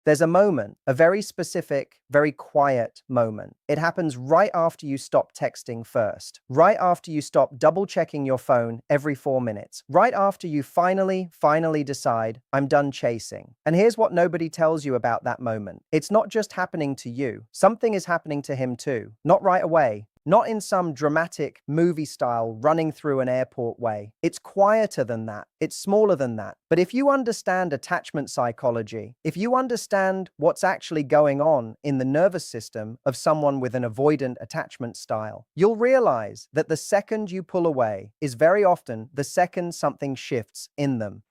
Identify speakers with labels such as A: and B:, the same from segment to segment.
A: There's a moment, a very specific, very quiet moment. It happens right after you stop texting first, right after you stop double checking your phone every 4 minutes, right after you finally decide, I'm done chasing. And here's what nobody tells you about that moment. It's not just happening to you. Something is happening to him too. Not right away. Not in some dramatic movie style running through an airport way. It's quieter than that. It's smaller than that. But if you understand attachment psychology, if you understand what's actually going on in the nervous system of someone with an avoidant attachment style, you'll realize that the second you pull away is very often the second something shifts in them.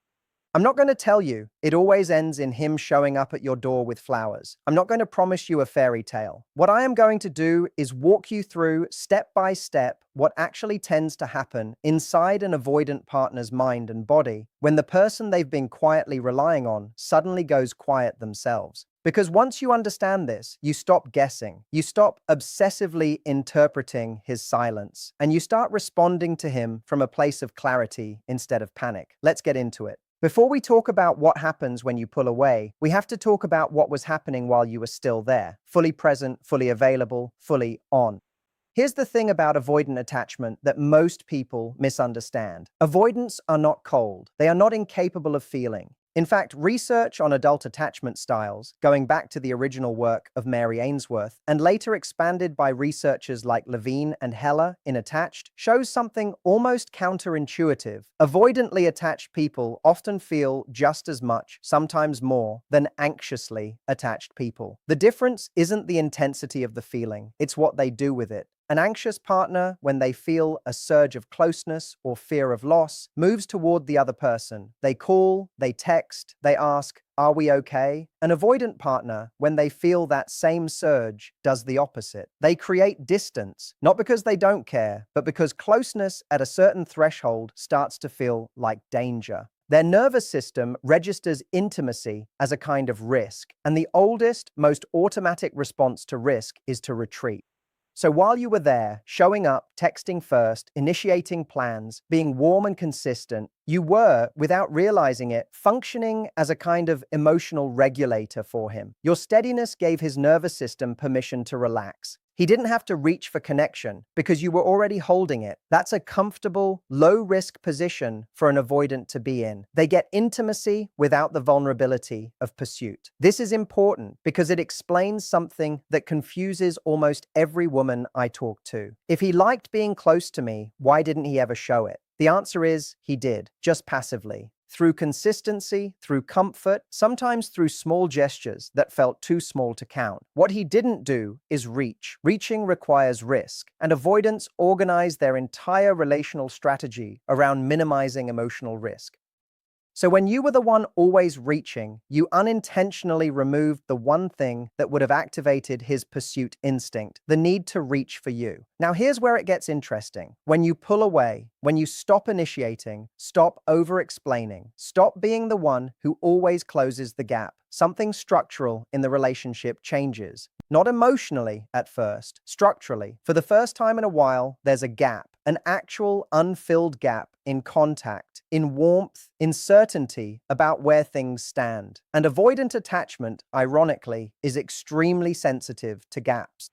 A: I'm not going to tell you it always ends in him showing up at your door with flowers. I'm not going to promise you a fairy tale. What I am going to do is walk you through step by step what actually tends to happen inside an avoidant partner's mind and body when the person they've been quietly relying on suddenly goes quiet themselves. Because once you understand this, you stop guessing, you stop obsessively interpreting his silence, and you start responding to him from a place of clarity instead of panic. Let's get into it. Before we talk about what happens when you pull away, we have to talk about what was happening while you were still there, fully present, fully available, fully on. Here's the thing about avoidant attachment that most people misunderstand. Avoidants are not cold. They are not incapable of feeling. In fact, research on adult attachment styles, going back to the original work of Mary Ainsworth, and later expanded by researchers like Levine and Heller in Attached, shows something almost counterintuitive. Avoidantly attached people often feel just as much, sometimes more, than anxiously attached people. The difference isn't the intensity of the feeling, it's what they do with it. An anxious partner, when they feel a surge of closeness or fear of loss, moves toward the other person. They call, they text, they ask, "Are we okay?" An avoidant partner, when they feel that same surge, does the opposite. They create distance, not because they don't care, but because closeness at a certain threshold starts to feel like danger. Their nervous system registers intimacy as a kind of risk, and the oldest, most automatic response to risk is to retreat. So while you were there, showing up, texting first, initiating plans, being warm and consistent, you were, without realizing it, functioning as a kind of emotional regulator for him. Your steadiness gave his nervous system permission to relax. He didn't have to reach for connection because you were already holding it. That's a comfortable, low-risk position for an avoidant to be in. They get intimacy without the vulnerability of pursuit. This is important because it explains something that confuses almost every woman I talk to. If he liked being close to me, why didn't he ever show it? The answer is he did, just passively. Through consistency, through comfort, sometimes through small gestures that felt too small to count. What he didn't do is reach. Reaching requires risk, and avoidants organize their entire relational strategy around minimizing emotional risk. So when you were the one always reaching, you unintentionally removed the one thing that would have activated his pursuit instinct, the need to reach for you. Now here's where it gets interesting. When you pull away, when you stop initiating, stop over-explaining, stop being the one who always closes the gap, something structural in the relationship changes. Not emotionally at first, structurally. For the first time in a while, there's a gap, an actual unfilled gap in contact, in warmth, in certainty about where things stand. And avoidant attachment, ironically, is extremely sensitive to gaps.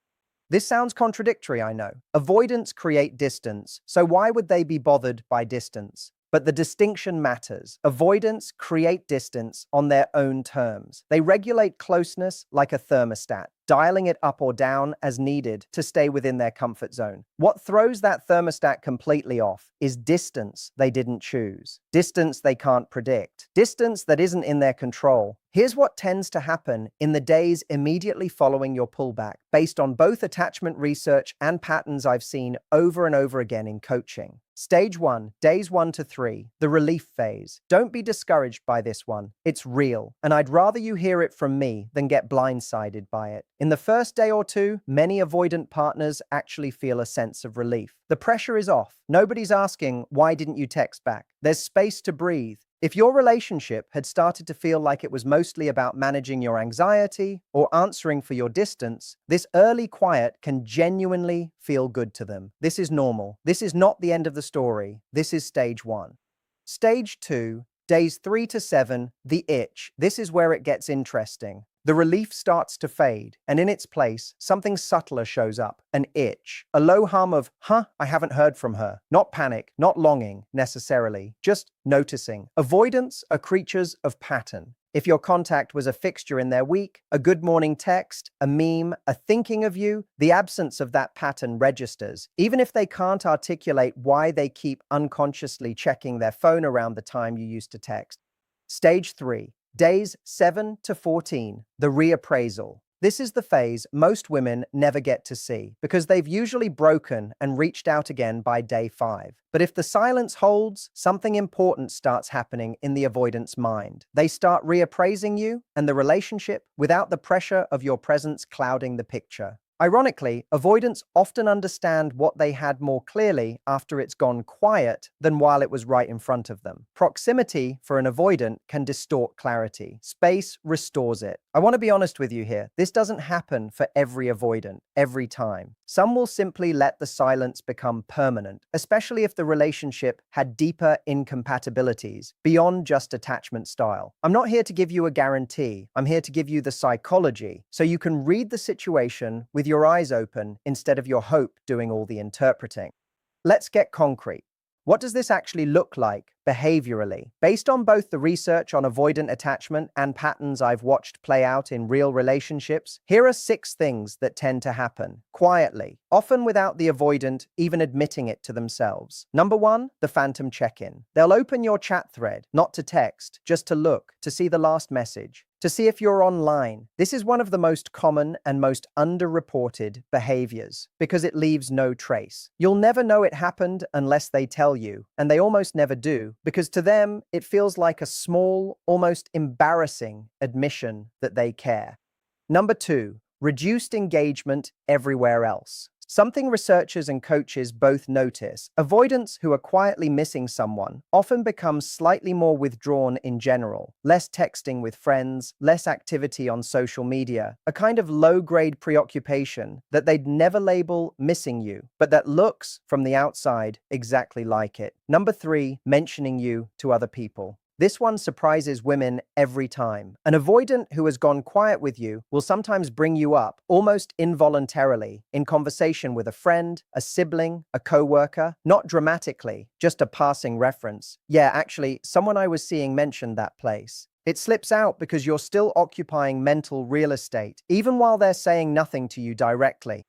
A: This sounds contradictory, I know. Avoidants create distance, so why would they be bothered by distance? But the distinction matters. Avoidants create distance on their own terms. They regulate closeness like a thermostat, dialing it up or down as needed to stay within their comfort zone. What throws that thermostat completely off is distance they didn't choose, distance they can't predict, distance that isn't in their control. Here's what tends to happen in the days immediately following your pullback, based on both attachment research and patterns I've seen over and over again in coaching. Stage 1, days 1 to 3, the relief phase. Don't be discouraged by this one. It's real, and I'd rather you hear it from me than get blindsided by it. In the first day or two, many avoidant partners actually feel a sense of relief. The pressure is off. Nobody's asking, why didn't you text back? There's space to breathe. If your relationship had started to feel like it was mostly about managing your anxiety or answering for your distance, this early quiet can genuinely feel good to them. This is normal. This is not the end of the story. This is stage 1. Stage 2, days 3 to 7, the itch. This is where it gets interesting. The relief starts to fade, and in its place, something subtler shows up, an itch, a low hum of, I haven't heard from her. Not panic, not longing, necessarily, just noticing. Avoidants are creatures of pattern. If your contact was a fixture in their week, a good morning text, a meme, a thinking of you, the absence of that pattern registers, even if they can't articulate why they keep unconsciously checking their phone around the time you used to text. Stage 3. Days 7 to 14, the reappraisal. This is the phase most women never get to see because they've usually broken and reached out again by day 5. But if the silence holds, something important starts happening in the avoidance mind. They start reappraising you and the relationship without the pressure of your presence clouding the picture. Ironically, avoidants often understand what they had more clearly after it's gone quiet than while it was right in front of them. Proximity for an avoidant can distort clarity. Space restores it. I want to be honest with you here. This doesn't happen for every avoidant, every time. Some will simply let the silence become permanent, especially if the relationship had deeper incompatibilities beyond just attachment style. I'm not here to give you a guarantee. I'm here to give you the psychology so you can read the situation with your eyes open instead of your hope doing all the interpreting. Let's get concrete. What does this actually look like behaviorally? Based on both the research on avoidant attachment and patterns I've watched play out in real relationships, here are 6 things that tend to happen quietly, often without the avoidant even admitting it to themselves. Number 1, the phantom check-in. They'll open your chat thread, not to text, just to look, to see the last message, to see if you're online. This is one of the most common and most underreported behaviors because it leaves no trace. You'll never know it happened unless they tell you, and they almost never do because to them, it feels like a small, almost embarrassing admission that they care. Number 2, reduced engagement everywhere else. Something researchers and coaches both notice, avoidants who are quietly missing someone often become slightly more withdrawn in general, less texting with friends, less activity on social media, a kind of low-grade preoccupation that they'd never label missing you, but that looks, from the outside, exactly like it. Number 3, mentioning you to other people. This one surprises women every time. An avoidant who has gone quiet with you will sometimes bring you up, almost involuntarily, in conversation with a friend, a sibling, a coworker, not dramatically, just a passing reference. Yeah, actually, someone I was seeing mentioned that place. It slips out because you're still occupying mental real estate, even while they're saying nothing to you directly.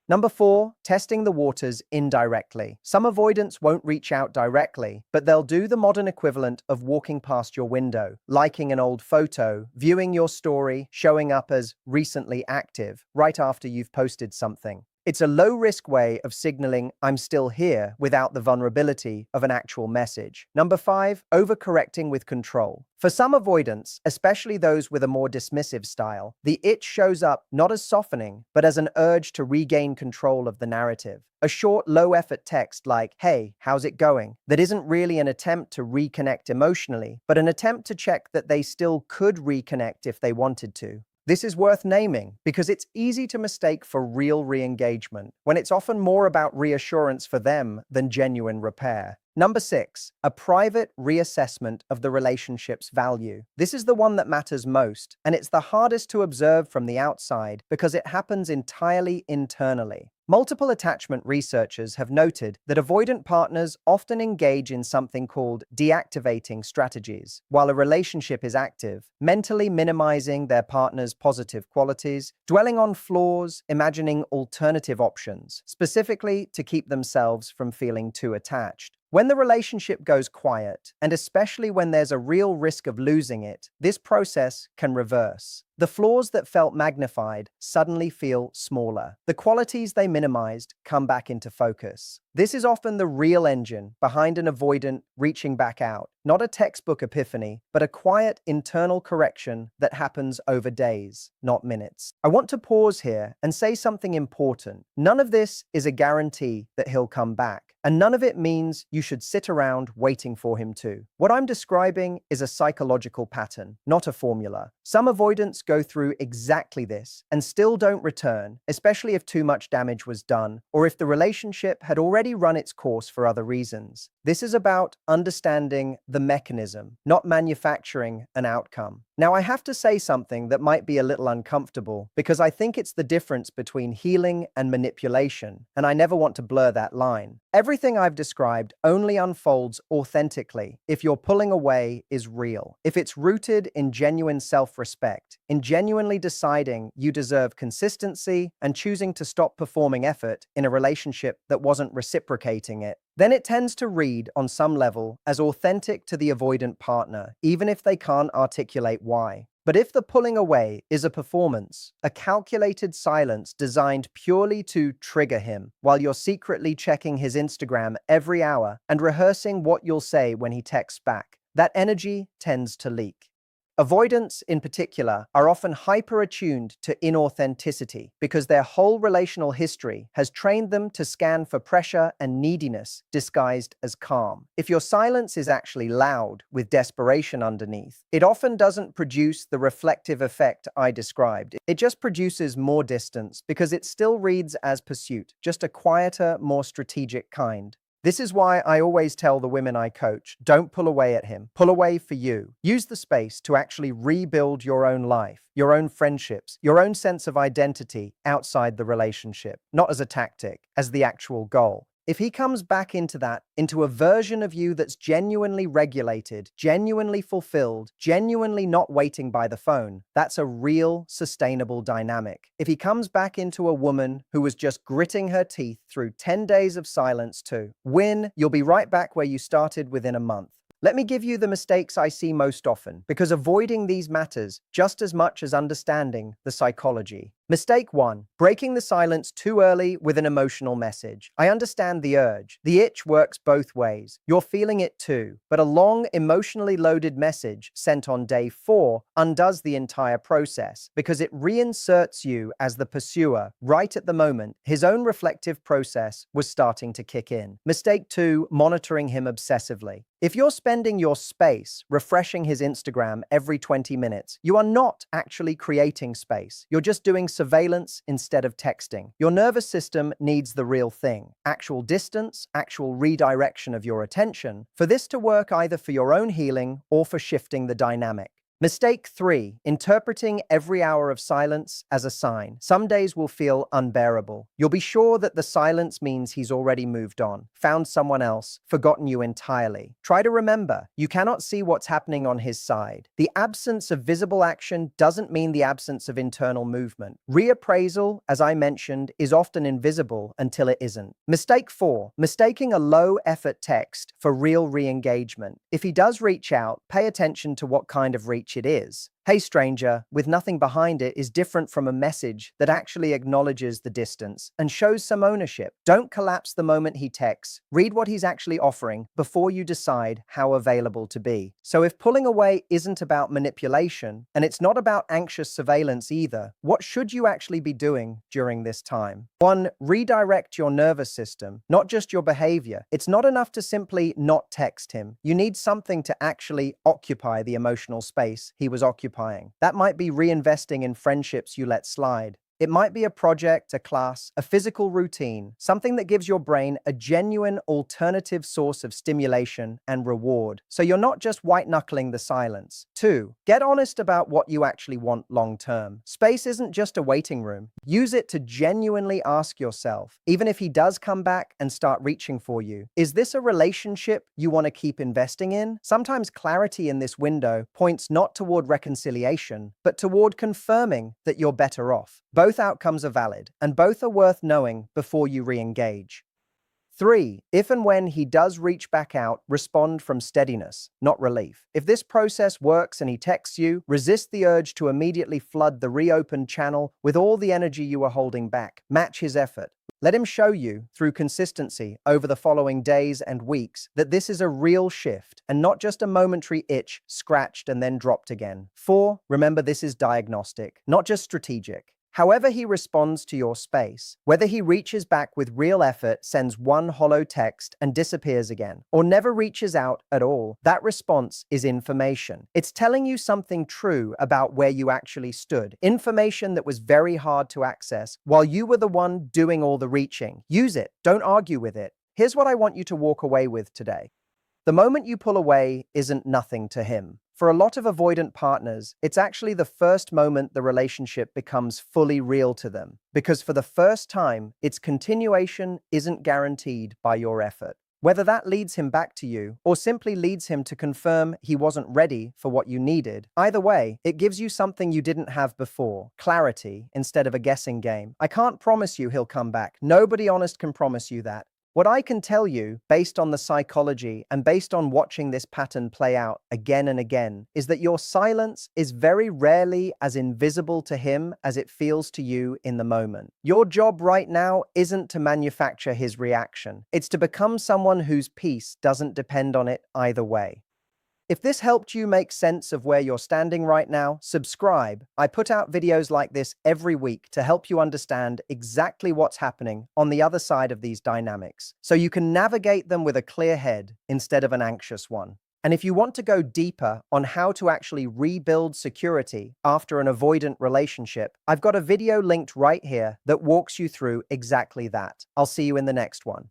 A: Number 4, testing the waters indirectly. Some avoidants won't reach out directly, but they'll do the modern equivalent of walking past your window, liking an old photo, viewing your story, showing up as recently active right after you've posted something. It's a low-risk way of signaling I'm still here without the vulnerability of an actual message. Number 5, overcorrecting with control. For some avoidants, especially those with a more dismissive style, the itch shows up not as softening, but as an urge to regain control of the narrative. A short, low-effort text like, "Hey, how's it going?" that isn't really an attempt to reconnect emotionally, but an attempt to check that they still could reconnect if they wanted to. This is worth naming because it's easy to mistake for real re-engagement when it's often more about reassurance for them than genuine repair. Number 6, a private reassessment of the relationship's value. This is the one that matters most, and it's the hardest to observe from the outside because it happens entirely internally. Multiple attachment researchers have noted that avoidant partners often engage in something called deactivating strategies while a relationship is active, mentally minimizing their partner's positive qualities, dwelling on flaws, imagining alternative options, specifically to keep themselves from feeling too attached. When the relationship goes quiet, and especially when there's a real risk of losing it, this process can reverse. The flaws that felt magnified suddenly feel smaller. The qualities they minimized come back into focus. This is often the real engine behind an avoidant reaching back out. Not a textbook epiphany, but a quiet internal correction that happens over days, not minutes. I want to pause here and say something important. None of this is a guarantee that he'll come back. And none of it means you should sit around waiting for him to. What I'm describing is a psychological pattern, not a formula. Some avoidants go through exactly this and still don't return, especially if too much damage was done or if the relationship had already run its course for other reasons. This is about understanding the mechanism, not manufacturing an outcome. Now, I have to say something that might be a little uncomfortable because I think it's the difference between healing and manipulation, and I never want to blur that line. Everything I've described only unfolds authentically if your pulling away is real, if it's rooted in genuine self-respect, in genuinely deciding you deserve consistency and choosing to stop performing effort in a relationship that wasn't reciprocating it. Then it tends to read, on some level, as authentic to the avoidant partner, even if they can't articulate why. But if the pulling away is a performance, a calculated silence designed purely to trigger him, while you're secretly checking his Instagram every hour and rehearsing what you'll say when he texts back, that energy tends to leak. Avoidants, in particular, are often hyper-attuned to inauthenticity because their whole relational history has trained them to scan for pressure and neediness disguised as calm. If your silence is actually loud, with desperation underneath, it often doesn't produce the reflective effect I described. It just produces more distance because it still reads as pursuit, just a quieter, more strategic kind. This is why I always tell the women I coach, don't pull away at him, pull away for you. Use the space to actually rebuild your own life, your own friendships, your own sense of identity outside the relationship, not as a tactic, as the actual goal. If he comes back into a version of you that's genuinely regulated, genuinely fulfilled, genuinely not waiting by the phone, that's a real, sustainable dynamic. If he comes back into a woman who was just gritting her teeth through 10 days of silence too, you'll be right back where you started within a month. Let me give you the mistakes I see most often, because avoiding these matters just as much as understanding the psychology. Mistake 1. Breaking the silence too early with an emotional message. I understand the urge. The itch works both ways. You're feeling it too. But a long, emotionally loaded message sent on day 4 undoes the entire process because it reinserts you as the pursuer right at the moment his own reflective process was starting to kick in. Mistake 2. Monitoring him obsessively. If you're spending your space refreshing his Instagram every 20 minutes, you are not actually creating space. You're just doing surveillance instead of texting. Your nervous system needs the real thing, actual distance, actual redirection of your attention, for this to work either for your own healing or for shifting the dynamic. Mistake 3. Interpreting every hour of silence as a sign. Some days will feel unbearable. You'll be sure that the silence means he's already moved on, found someone else, forgotten you entirely. Try to remember, you cannot see what's happening on his side. The absence of visible action doesn't mean the absence of internal movement. Reappraisal, as I mentioned, is often invisible until it isn't. Mistake 4. Mistaking a low-effort text for real re-engagement. If he does reach out, pay attention to what kind of reach it is. "Hey stranger," with nothing behind it is different from a message that actually acknowledges the distance and shows some ownership. Don't collapse the moment he texts. Read what he's actually offering before you decide how available to be. So if pulling away isn't about manipulation, and it's not about anxious surveillance either, what should you actually be doing during this time? 1. Redirect your nervous system, not just your behavior. It's not enough to simply not text him. You need something to actually occupy the emotional space he was occupying. That might be reinvesting in friendships you let slide. It might be a project, a class, a physical routine, something that gives your brain a genuine alternative source of stimulation and reward, so you're not just white-knuckling the silence. 2. Get honest about what you actually want long-term. Space isn't just a waiting room. Use it to genuinely ask yourself, even if he does come back and start reaching for you, is this a relationship you want to keep investing in? Sometimes clarity in this window points not toward reconciliation, but toward confirming that you're better off. Both outcomes are valid, and both are worth knowing before you re-engage. 3. If and when he does reach back out, respond from steadiness, not relief. If this process works and he texts you, resist the urge to immediately flood the reopened channel with all the energy you are holding back. Match his effort. Let him show you, through consistency over the following days and weeks, that this is a real shift and not just a momentary itch scratched and then dropped again. 4. Remember, this is diagnostic, not just strategic. However he responds to your space, whether he reaches back with real effort, sends one hollow text and disappears again, or never reaches out at all, that response is information. It's telling you something true about where you actually stood, information that was very hard to access while you were the one doing all the reaching. Use it, don't argue with it. Here's what I want you to walk away with today. The moment you pull away isn't nothing to him. For a lot of avoidant partners, it's actually the first moment the relationship becomes fully real to them, because for the first time, its continuation isn't guaranteed by your effort. Whether that leads him back to you or simply leads him to confirm he wasn't ready for what you needed, either way, it gives you something you didn't have before, clarity instead of a guessing game. I can't promise you he'll come back. Nobody honest can promise you that. What I can tell you, based on the psychology and based on watching this pattern play out again and again, is that your silence is very rarely as invisible to him as it feels to you in the moment. Your job right now isn't to manufacture his reaction. It's to become someone whose peace doesn't depend on it either way. If this helped you make sense of where you're standing right now, subscribe. I put out videos like this every week to help you understand exactly what's happening on the other side of these dynamics, so you can navigate them with a clear head instead of an anxious one. And if you want to go deeper on how to actually rebuild security after an avoidant relationship, I've got a video linked right here that walks you through exactly that. I'll see you in the next one.